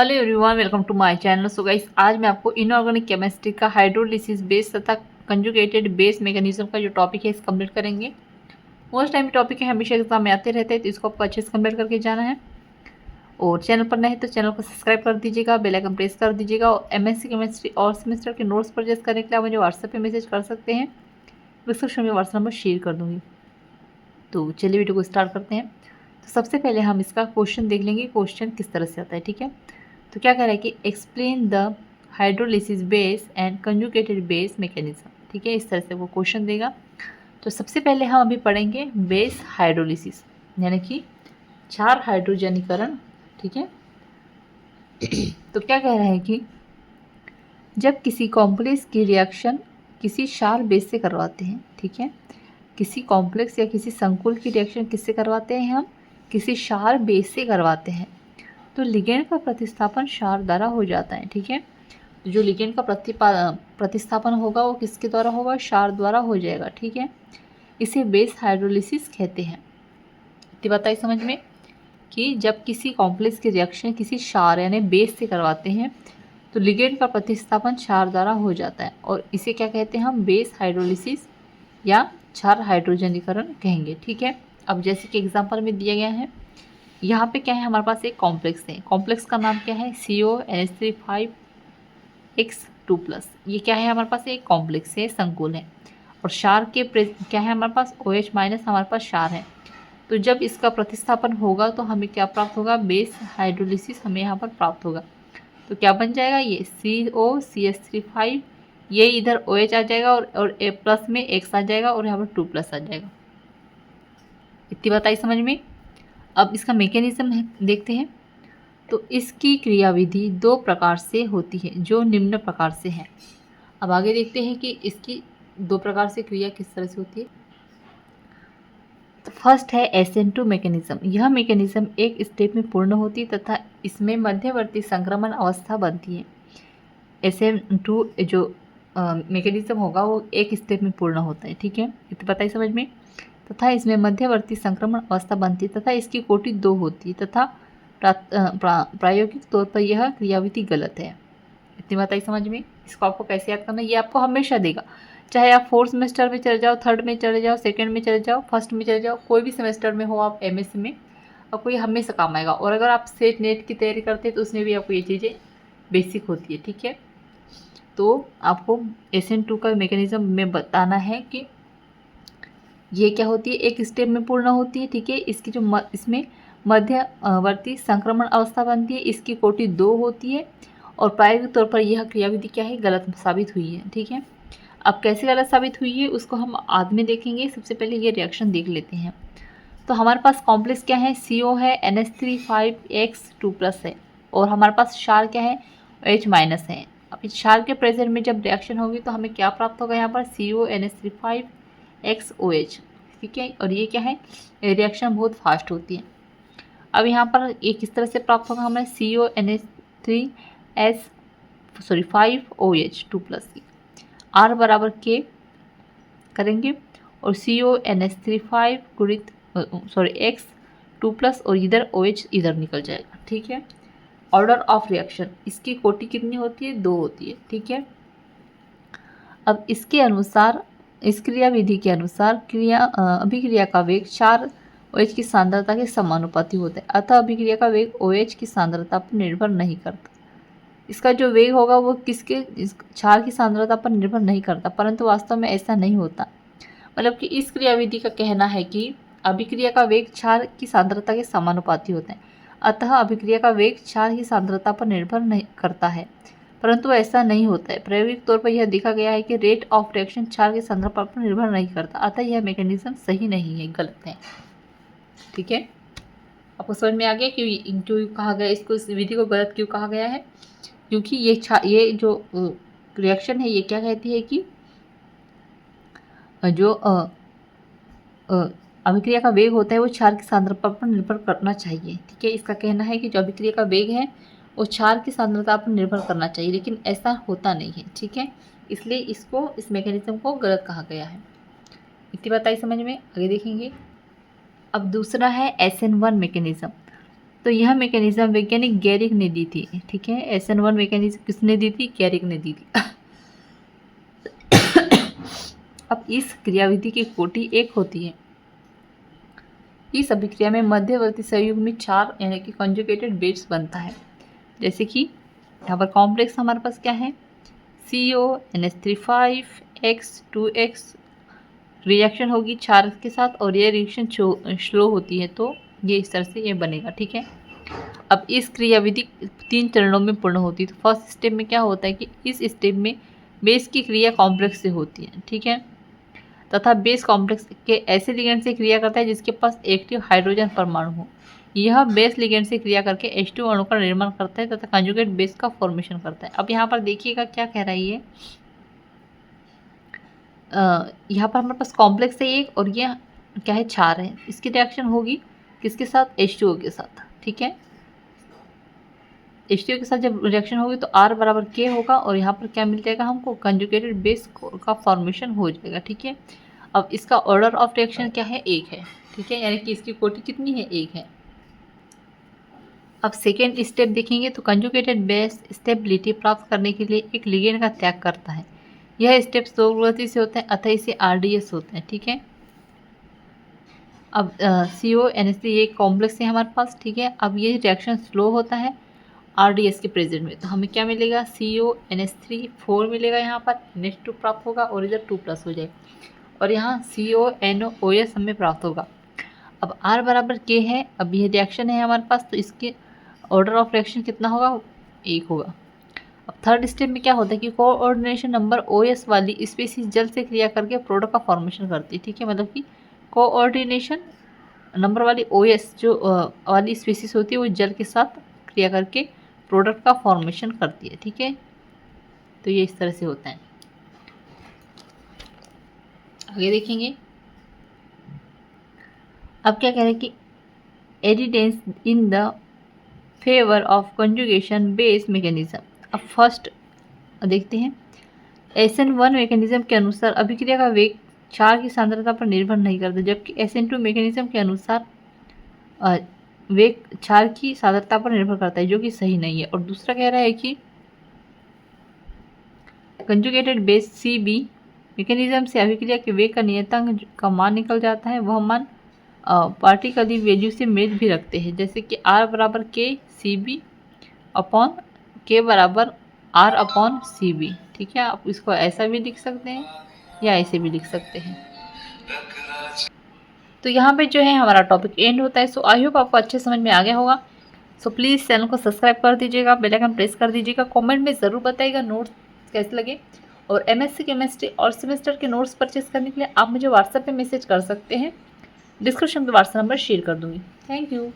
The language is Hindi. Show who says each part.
Speaker 1: Hello everyone, welcome to my channel. So guys, आज मैं आपको इनऑर्गेनिक केमिस्ट्री का हाइड्रोलिसिस बेस तथा कंजुगेटेड बेस मैकेनिज्म का जो टॉपिक है इस कंप्लीट करेंगे। मोस्ट टाइम टॉपिक है, हमेशा एग्जाम में आते रहते हैं, तो इसको आपको अच्छे से कंप्लीट करके जाना है। और चैनल पर नए हैं तो चैनल को सब्सक्राइब कर दीजिएगा, बेल आइकन प्रेस कर दीजिएगा। और एमएससी केमिस्ट्री और सेमेस्टर के नोट्स परचेज करने के लिए आप मुझे व्हाट्सएप पर मैसेज कर सकते हैं। डिस्क्रिप्शन में व्हाट्सएप नंबर शेयर कर दूँगी। तो चलिए वीडियो को स्टार्ट करते हैं। तो सबसे पहले हम इसका क्वेश्चन देख लेंगे, क्वेश्चन किस तरह से आता है। ठीक है, तो क्या कह रहा है कि explain the hydrolysis base and conjugated base mechanism. ठीक है, इस तरह से वो क्वेश्चन देगा। तो सबसे पहले हम अभी पढ़ेंगे बेस हाइड्रोलिसिस, यानी कि क्षार हाइड्रोजनीकरण। ठीक है, तो क्या कह रहा है कि जब किसी कॉम्प्लेक्स की रिएक्शन किसी क्षार बेस से करवाते हैं, ठीक है, किसी कॉम्प्लेक्स या किसी संकुल की रिएक्शन किससे करवाते हैं हम, किसी क्षार बेस से करवाते हैं, तो लिगेंड का प्रतिस्थापन क्षार द्वारा हो जाता है। ठीक है, तो जो लिगेंड का प्रतिस्थापन होगा वो किसके द्वारा होगा, क्षार द्वारा हो जाएगा। ठीक है, इसे बेस हाइड्रोलिसिस कहते हैं। तो बताइए समझ में कि जब किसी कॉम्प्लेक्स की रिएक्शन किसी क्षार यानी बेस से करवाते हैं तो लिगेंड का प्रतिस्थापन क्षार द्वारा हो जाता है, और इसे क्या कहते हैं हम, बेस हाइड्रोलिसिस या क्षार हाइड्रोजनीकरण कहेंगे। ठीक है, अब जैसे कि एग्जाम्पल में दिया गया है, यहाँ पे क्या है, हमारे पास एक कॉम्प्लेक्स है। कॉम्प्लेक्स का नाम क्या है, CONH3 5X2+। ये क्या है, हमारे पास एक कॉम्प्लेक्स है, संकुल है। और क्षार के क्या है हमारे पास, OH- हमारे पास क्षार है। तो जब इसका प्रतिस्थापन होगा तो हमें क्या प्राप्त होगा, बेस हाइड्रोलिसिस हमें यहाँ पर प्राप्त होगा। तो क्या बन जाएगा, ये COCH3 5, ये इधर OH आ जाएगा और A प्लस में X आ जाएगा और यहाँ पर 2+ आ जाएगा। इतनी बात आई समझ में। अब इसका मैकेनिज्म देखते हैं। तो इसकी क्रियाविधि दो प्रकार से होती है, जो निम्न प्रकार से है। अब आगे देखते हैं कि इसकी दो प्रकार से क्रिया किस तरह से होती है। तो फर्स्ट है SN2 मैकेनिज्म। यह मैकेनिज्म एक स्टेप में पूर्ण होती है तथा इसमें मध्यवर्ती संक्रमण अवस्था बनती है। SN2 जो मैकेनिज्म होगा वो एक स्टेप में पूर्ण होता है। ठीक है, इतना पता ही समझ में। तथा इसमें मध्यवर्ती संक्रमण अवस्था बनती है तथा इसकी कोटि 2 होती है तथा प्रायोगिक तौर पर यह क्रियाविधि गलत है। इतनी बात आई समझ में। इसको आपको कैसे याद करना है, ये आपको हमेशा देगा, चाहे आप 4th सेमेस्टर में चले जाओ, 3rd में चले जाओ, 2nd में चले जाओ, 1st में चले जाओ, कोई भी सेमेस्टर में हो आप MSc में, आपको ये हमेशा काम आएगा। और अगर आप सेट नेट की तैयारी करते हैं तो उसमें भी आपको ये चीज़ें बेसिक होती है। ठीक है, तो आपको SN2 का मैकेनिज्म में बताना है कि ये क्या होती है, एक स्टेप में पूर्ण होती है। ठीक है, इसकी जो इसमें मध्यवर्ती संक्रमण अवस्था बनती है, इसकी कोटि 2 होती है और प्रायोगिक तौर पर यह क्रियाविधि क्या है, गलत साबित हुई है। ठीक है, अब कैसे गलत साबित हुई है उसको हम बाद में देखेंगे। सबसे पहले ये रिएक्शन देख लेते हैं। तो हमारे पास कॉम्प्लेक्स क्या है, CO है, NH3 5X2+ है, और हमारे पास क्षार क्या है, OH- है। अब इस क्षार के प्रेजेंट में जब रिएक्शन होगी तो हमें क्या प्राप्त होगा, यहाँ पर CONH3 5XOH। ठीक है, और ये क्या है, रिएक्शन बहुत फास्ट होती है। अब यहाँ पर ये किस तरह से प्राप्त होगा हमें, CONH3 5OH2+ R बराबर K करेंगे और CONH3 5 गुणित X2+ और इधर OH इधर निकल जाएगा। ठीक है, ऑर्डर ऑफ रिएक्शन, इसकी कोटि कितनी होती है, 2 होती है। ठीक है, अब इसके अनुसार, इस क्रिया विधि के अनुसार अभिक्रिया का वेग क्षार OH की सांद्रता के समानुपाती होता है, अतः अभिक्रिया का वेग OH की सांद्रता पर निर्भर नहीं करता। इसका जो वेग होगा वो किसके, क्षार की सांद्रता पर निर्भर नहीं करता, परंतु वास्तव में ऐसा नहीं होता। मतलब कि इस क्रियाविधि का कहना है कि अभिक्रिया का वेग क्षार की सांद्रता के समानुपाती होता है, अतः अभिक्रिया का वेग क्षार की सांद्रता पर निर्भर नहीं करता है, परंतु ऐसा नहीं होता है। प्रायोगिक तौर पर यह देखा गया है कि रेट ऑफ रिएक्शन क्षार की सांद्रता पर निर्भर नहीं करता, अतः यह मैकेनिज्म सही नहीं है, गलत है। ठीक है, आपको समझ में आ गया कि क्यों कहा गया इसको, इस विधि को गलत क्यों कहा गया है, क्योंकि ये जो रिएक्शन है ये क्या कहती है कि जो अभिक्रिया का वेग होता है वो क्षार की सांद्रता पर निर्भर करना चाहिए। ठीक है, इसका कहना है कि जो अभिक्रिया का वेग है वो क्षार की सांद्रता पर निर्भर करना चाहिए, लेकिन ऐसा होता नहीं है। ठीक है, इसलिए इसको, इस मैकेनिज्म को गलत कहा गया है। इतनी बात आई समझ में, आगे देखेंगे। अब दूसरा है SN1 मैकेनिज्म। तो यह मैकेनिज्म वैज्ञानिक गैरिक ने दी थी, ठीक है। SN1 मैकेनिज्म किसने दी थी? गैरिक ने दी थी। अब इस क्रियाविधि की कोटि एक होती है। इस अभिक्रिया में मध्यवर्ती संयुग्मित 4 यानी कि कंजुगेटेड बेस बनता है। जैसे कि यहाँ पर कॉम्प्लेक्स हमारे पास क्या है? CO NH3 5X2X रिएक्शन होगी 4 के साथ और ये रिएक्शन स्लो होती है, तो ये इस तरह से ये बनेगा, ठीक है। अब इस क्रियाविधि 3 चरणों में पूर्ण होती है। तो फर्स्ट स्टेप में क्या होता है कि इस स्टेप में बेस की क्रिया कॉम्प्लेक्स से होती है, ठीक है, तथा बेस कॉम्प्लेक्स के ऐसे लिगेंड से क्रिया करता है जिसके पास एक्टिव हाइड्रोजन परमाणु हो। यह बेस लिगेंड से क्रिया करके H2 अणु का निर्माण करता है तथा कंजुगेट बेस का फॉर्मेशन करता है। अब यहाँ पर देखिएगा क्या कह रहा है ये, यहाँ पर हमारे पास कॉम्प्लेक्स है एक और ये क्या है 4 है। इसकी रिएक्शन होगी किसके साथ? H2O के साथ, ठीक है। H2O के साथ जब रिएक्शन होगी तो R बराबर K होगा और यहाँ पर क्या मिल जाएगा हमको? कंजुगेटेड बेस का फॉर्मेशन हो जाएगा, ठीक है। अब इसका ऑर्डर ऑफ रिएक्शन क्या है? 1 है, ठीक है, यानी कि इसकी कोटि कितनी है? 1 है। अब सेकेंड स्टेप देखेंगे तो कंजुगेटेड बेस स्टेबिलिटी प्राप्त करने के लिए एक लिगेंड का त्याग करता है। यह स्टेप स्लो गति से होता है अतः इसे RDS होते हैं, ठीक है। अब CONH3 ये कॉम्प्लेक्स है हमारे पास, ठीक है। अब ये रिएक्शन स्लो होता है RDS के प्रेजेंट में, तो हमें क्या मिलेगा? CONH3 4 मिलेगा, यहाँ पर NH2 प्राप्त होगा और इधर 2+ हो जाएगा और यहाँ CONOS हमें प्राप्त होगा। अब R बराबर K है। अब ये रिएक्शन है हमारे पास, तो इसके ऑर्डर ऑफ रिएक्शन कितना होगा? 1 होगा। अब थर्ड स्टेप में क्या होता है कि कोऑर्डिनेशन नंबर OS वाली स्पीसीज जल से क्रिया करके प्रोडक्ट का फॉर्मेशन करती है, ठीक है। मतलब कि कोऑर्डिनेशन नंबर वाली OS जो वाली स्पीसीज होती है वो जल के साथ क्रिया करके प्रोडक्ट का फॉर्मेशन करती है, ठीक है। तो ये इस तरह से होता है। आगे देखेंगे। अब क्या कह रहे हैं कि evidence in the favour of conjugation base mechanism. अब फर्स्ट देखते हैं। SN1 मैकेनिज्म के अनुसार अभिक्रिया का वेग 4 की सांद्रता पर निर्भर नहीं करता, जबकि SN2 मैकेनिज्म के अनुसार वेग 4 की सांद्रता पर निर्भर करता है, जो कि सही नहीं है। और दूसरा कह रहा है कि कंजुगेटेड बेस CB मैकेनिज्म से अभिक्रिया के वेग का नियतांक का मान निकल जाता है। वह मान पार्टिकली वैल्यू से मेल भी रखते हैं, जैसे कि R बराबर K CB अपॉन K बराबर R अपॉन CB, ठीक है। आप इसको ऐसा भी लिख सकते हैं या ऐसे भी लिख सकते हैं। तो यहाँ पे जो है हमारा टॉपिक एंड होता है। सो आई होप आपको अच्छे समझ में आ गया होगा। सो प्लीज़ चैनल को सब्सक्राइब कर दीजिएगा, बेल आइकन प्रेस कर दीजिएगा, कमेंट में ज़रूर बताइएगा नोट्स कैसे लगे। और MSc केमिस्ट्री और सेमेस्टर के नोट्स परचेस करने के लिए आप मुझे व्हाट्सएप पे मैसेज कर सकते हैं। डिस्क्रिप्शन में व्हाट्सएप नंबर शेयर कर दूँगी। Thank you.